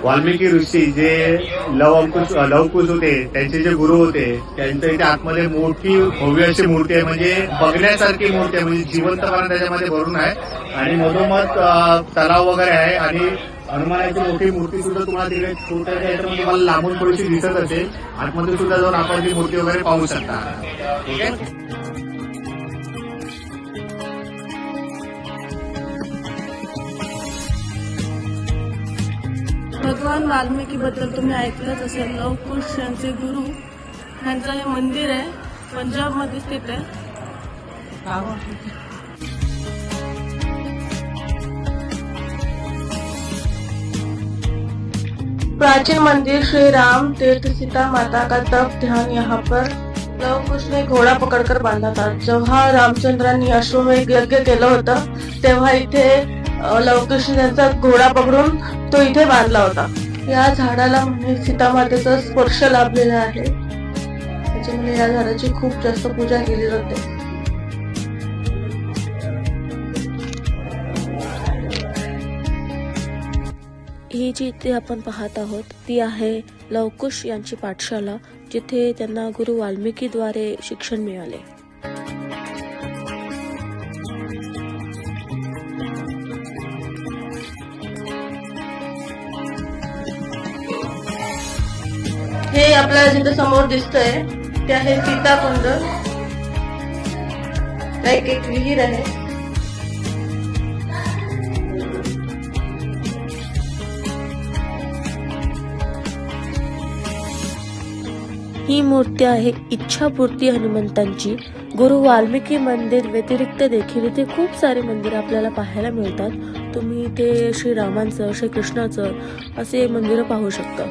वाल्मिकी ऋषी जे लवकुश होते, त्यांचे जे गुरु होते, त्यांच्या इथे आतमध्ये मोठी भव्य अशी मूर्ती आहे, म्हणजे बघण्यासारखी मूर्ती आहे, म्हणजे जिवंतपणा त्याच्यामध्ये भरून आहे आणि मधोमध तलाव वगैरे आहे आणि हनुमानाची मोठी मूर्ती सुद्धा तुम्हाला तिकडे तुम्हाला लांबून थोडीशी दिसत असेल. आतमध्ये सुद्धा जाऊन आपण ती मूर्ती वगैरे पाहू शकता. ठीक आहे. भगवान वाल्मिकी बद्दल तुम्ही ऐकलंच असेल. लवकुश यांचे गुरु यांचं हे मंदिर आहे, पंजाब मध्ये स्थित आहे. प्राचीन मंदिर श्री राम तीर्थ सीता माता का तप ध्यान यहाँ पर लवकुश ने घोडा पकडकर बांधा था. जेव्हा रामचंद्रांनी अश्वमेध यज्ञ केलं होतं तेव्हा इथे लवकुश यांचा घोडा पकडून तो इथे बांधला होता. या झाडाला म्हणजे सीतामातेचा स्पर्श लाभलेला आहे, त्याच्यामुळे या झाडाची खूप जास्त पूजा केली जाते. ही जी इथे आपण पाहत आहोत ती आहे लवकुश यांची पाठशाला, जिथे त्यांना गुरु वाल्मिकीद्वारे शिक्षण मिळाले. हे आपल्याला जिथे समोर दिसतंय ते आहे सीताकुंड. एक विहीर आहे. ही मूर्ती आहे इच्छापूर्ती हनुमंतांची. गुरु वाल्मिकी मंदिर व्यतिरिक्त देखील इथे खूप सारे मंदिर आपल्याला पाहायला मिळतात. तुम्ही इथे श्रीरामांचं, श्रीकृष्णाचं असे मंदिरं पाहू शकता.